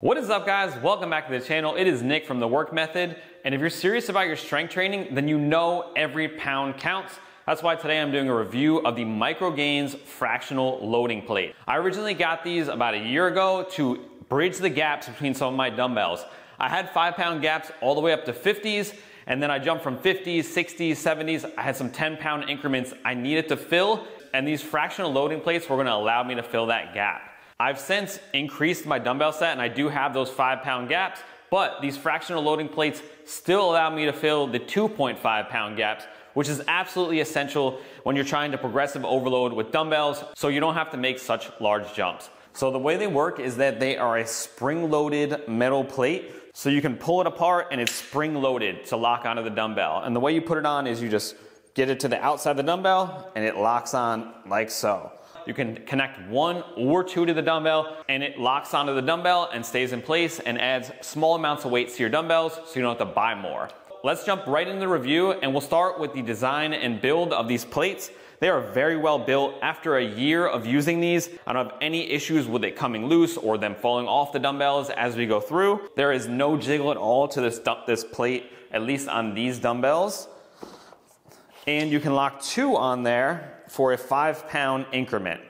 What is up, guys? Welcome back to the channel. It is Nick from The Work Method, and if you're serious about your strength training, then you know every pound counts. That's why today I'm doing a review of the Micro Gainz Fractional Loading Plate. I originally got these about a year ago to bridge the gaps between some of my dumbbells. I had 5-pound gaps all the way up to 50s, and then I jumped from 50s, 60s, 70s. I had some 10-pound increments I needed to fill, and these fractional loading plates were gonna allow me to fill that gap. I've since increased my dumbbell set and I do have those 5-pound gaps, but these fractional loading plates still allow me to fill the 2.5-pound gaps, which is absolutely essential when you're trying to progressive overload with dumbbells, so you don't have to make such large jumps. So the way they work is that they are a spring-loaded metal plate, so you can pull it apart and it's spring-loaded to lock onto the dumbbell. And the way you put it on is you just get it to the outside of the dumbbell and it locks on like so. You can connect 1 or 2 to the dumbbell and it locks onto the dumbbell and stays in place and adds small amounts of weight to your dumbbells so you don't have to buy more. Let's jump right into the review and we'll start with the design and build of these plates. They are very well built. After a year of using these, I don't have any issues with it coming loose or them falling off the dumbbells as we go through. There is no jiggle at all to this plate, at least on these dumbbells. And you can lock 2 on there for a 5-pound increment.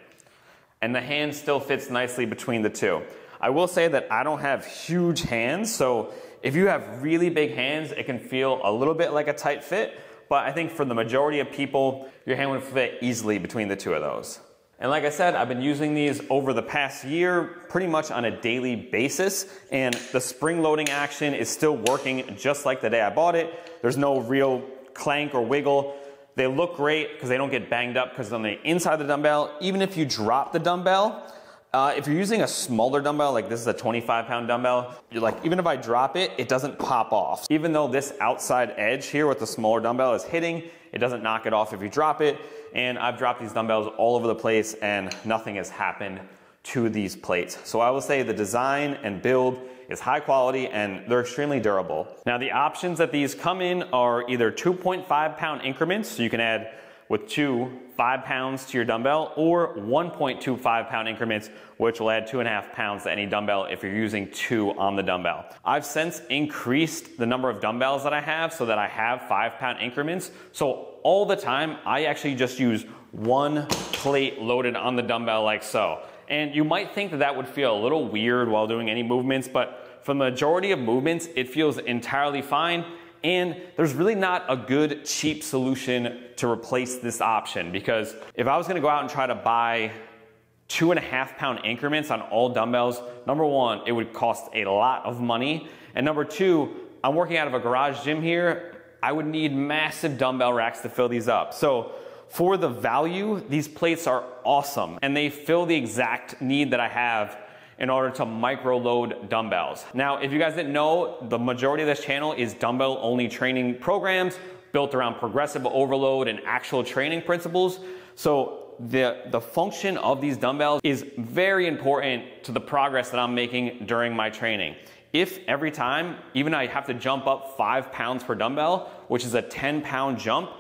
And the hand still fits nicely between the 2. I will say that I don't have huge hands, so if you have really big hands, it can feel a little bit like a tight fit, but I think for the majority of people, your hand would fit easily between the 2 of those. And like I said, I've been using these over the past year pretty much on a daily basis, and the spring loading action is still working just like the day I bought it. There's no real clank or wiggle. They look great because they don't get banged up because on the inside of the dumbbell, even if you drop the dumbbell, if you're using a smaller dumbbell, like this is a 25-pound dumbbell, even if I drop it, it doesn't pop off. Even though this outside edge here with the smaller dumbbell is hitting, it doesn't knock it off if you drop it. And I've dropped these dumbbells all over the place and nothing has happened to these plates. So I will say the design and build is high quality and they're extremely durable. Now the options that these come in are either 2.5-pound increments, so you can add with 5 pounds to your dumbbell, or 1.25-pound increments, which will add 2.5 pounds to any dumbbell if you're using 2 on the dumbbell. I've since increased the number of dumbbells that I have so that I have 5-pound increments. So all the time, I actually just use 1 plate loaded on the dumbbell like so. And you might think that that would feel a little weird while doing any movements, but for the majority of movements, it feels entirely fine. And there's really not a good, cheap solution to replace this option, because if I was gonna go out and try to buy 2.5-pound increments on all dumbbells, number 1, it would cost a lot of money. And number 2, I'm working out of a garage gym here. I would need massive dumbbell racks to fill these up. So for the value, these plates are awesome and they fill the exact need that I have in order to micro load dumbbells. Now, if you guys didn't know, the majority of this channel is dumbbell only training programs built around progressive overload and actual training principles. So the function of these dumbbells is very important to the progress that I'm making during my training. If every time, even I have to jump up 5 pounds per dumbbell, which is a 10-pound jump,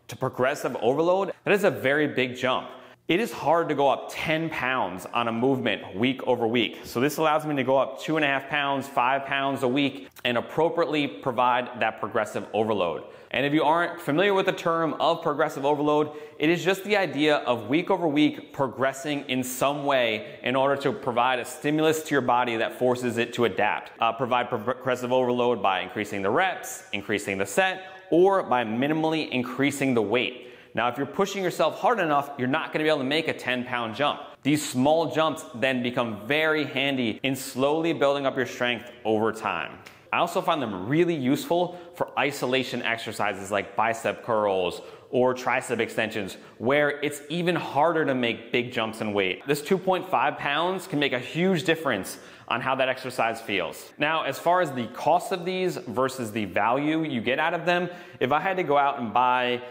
to progressive overload, that is a very big jump. It is hard to go up 10 pounds on a movement week over week. So this allows me to go up 2.5 pounds, 5 pounds a week and appropriately provide that progressive overload. And if you aren't familiar with the term of progressive overload, it is just the idea of week over week progressing in some way in order to provide a stimulus to your body that forces it to adapt. Provide progressive overload by increasing the reps, increasing the set, or by minimally increasing the weight. Now, if you're pushing yourself hard enough, you're not gonna be able to make a 10-pound jump. These small jumps then become very handy in slowly building up your strength over time. I also find them really useful for isolation exercises like bicep curls or tricep extensions, where it's even harder to make big jumps in weight. This 2.5 pounds can make a huge difference on how that exercise feels. Now, as far as the cost of these versus the value you get out of them, if I had to go out and buy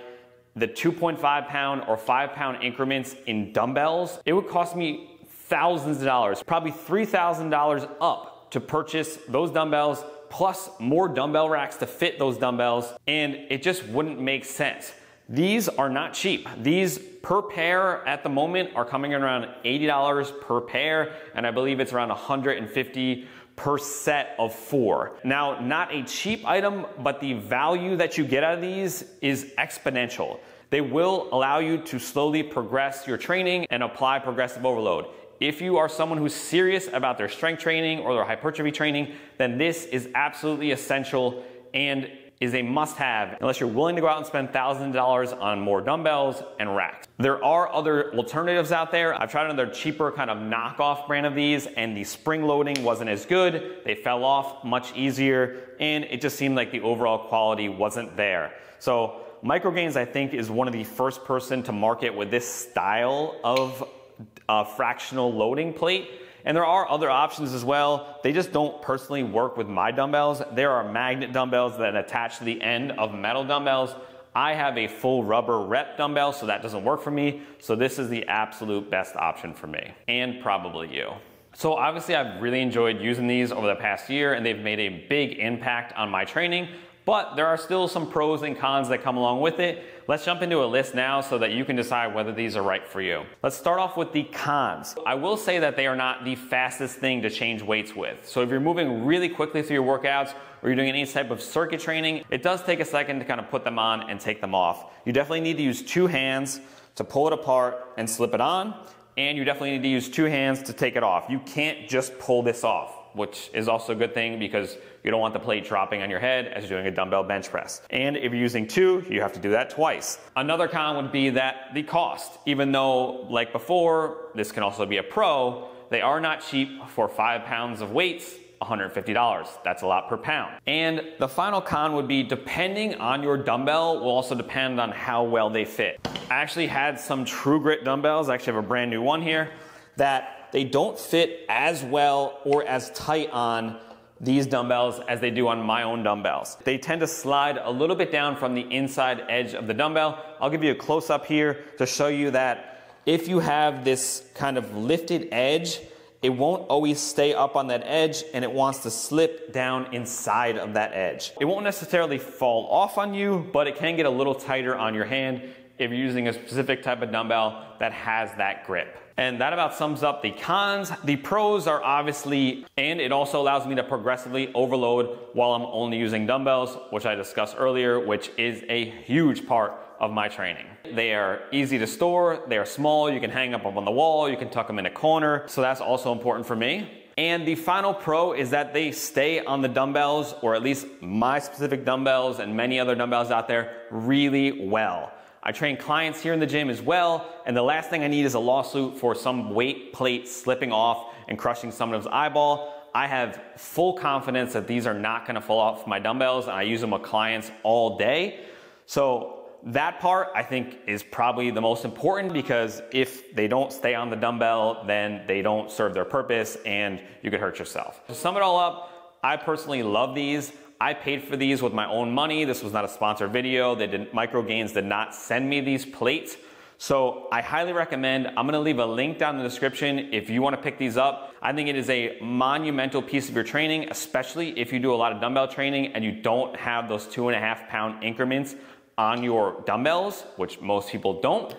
the 2.5-pound or 5-pound increments in dumbbells, it would cost me thousands of dollars, probably $3,000 up to purchase those dumbbells, plus more dumbbell racks to fit those dumbbells, and it just wouldn't make sense. These are not cheap. These per pair at the moment are coming in around $80 per pair, and I believe it's around $150 per set of 4. Now, not a cheap item, but the value that you get out of these is exponential. They will allow you to slowly progress your training and apply progressive overload. If you are someone who's serious about their strength training or their hypertrophy training, then this is absolutely essential and is a must-have unless you're willing to go out and spend thousands of dollars on more dumbbells and racks. There are other alternatives out there. I've tried another cheaper kind of knockoff brand of these, and the spring loading wasn't as good. They fell off much easier, and it just seemed like the overall quality wasn't there. So Micro Gainz, I think, is one of the first person to market with this style of fractional loading plate. And there are other options as well. They just don't personally work with my dumbbells. There are magnet dumbbells that attach to the end of metal dumbbells. I have a full rubber rep dumbbell, so that doesn't work for me. So this is the absolute best option for me, and probably you. So obviously I've really enjoyed using these over the past year, and they've made a big impact on my training. But there are still some pros and cons that come along with it. Let's jump into a list now so that you can decide whether these are right for you. Let's start off with the cons. I will say that they are not the fastest thing to change weights with. So if you're moving really quickly through your workouts or you're doing any type of circuit training, it does take a second to kind of put them on and take them off. You definitely need to use 2 hands to pull it apart and slip it on. And you definitely need to use 2 hands to take it off. You can't just pull this off, which is also a good thing because you don't want the plate dropping on your head as you're doing a dumbbell bench press. And if you're using 2, you have to do that twice. Another con would be that the cost, even though like before, this can also be a pro, they are not cheap. For 5 pounds of weights, $150. That's a lot per pound. And the final con would be depending on your dumbbell will also depend on how well they fit. I actually had some True Grit dumbbells. I actually have a brand new one here that they don't fit as well or as tight on these dumbbells as they do on my own dumbbells. They tend to slide a little bit down from the inside edge of the dumbbell. I'll give you a close up here to show you that if you have this kind of lifted edge, it won't always stay up on that edge and it wants to slip down inside of that edge. It won't necessarily fall off on you, but it can get a little tighter on your hand if you're using a specific type of dumbbell that has that grip. And that about sums up the cons. The pros are obviously, and it also allows me to progressively overload while I'm only using dumbbells, which I discussed earlier, which is a huge part of my training. They are easy to store, they are small, you can hang up on the wall, you can tuck them in a corner, so that's also important for me. And the final pro is that they stay on the dumbbells, or at least my specific dumbbells and many other dumbbells out there, really well. I train clients here in the gym as well, and the last thing I need is a lawsuit for some weight plate slipping off and crushing someone's eyeball. I have full confidence that these are not gonna fall off my dumbbells, and I use them with clients all day. So that part I think is probably the most important, because if they don't stay on the dumbbell, then they don't serve their purpose and you could hurt yourself. To sum it all up, I personally love these. I paid for these with my own money. This was not a sponsored video. Micro Gainz did not send me these plates. So I highly recommend, I'm gonna leave a link down in the description if you wanna pick these up. I think it is a monumental piece of your training, especially if you do a lot of dumbbell training and you don't have those 2.5 pound increments on your dumbbells, which most people don't.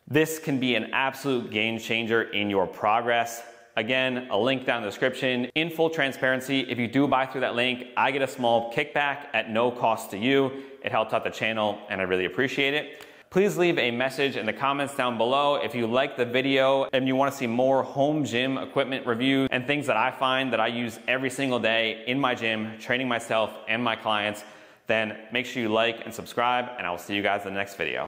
This can be an absolute game changer in your progress. Again, a link down in the description. In full transparency, if you do buy through that link, I get a small kickback at no cost to you. It helps out the channel and I really appreciate it. Please leave a message in the comments down below if you like the video and you want to see more home gym equipment reviews and things that I find that I use every single day in my gym, training myself and my clients. Then make sure you like and subscribe, and I will see you guys in the next video.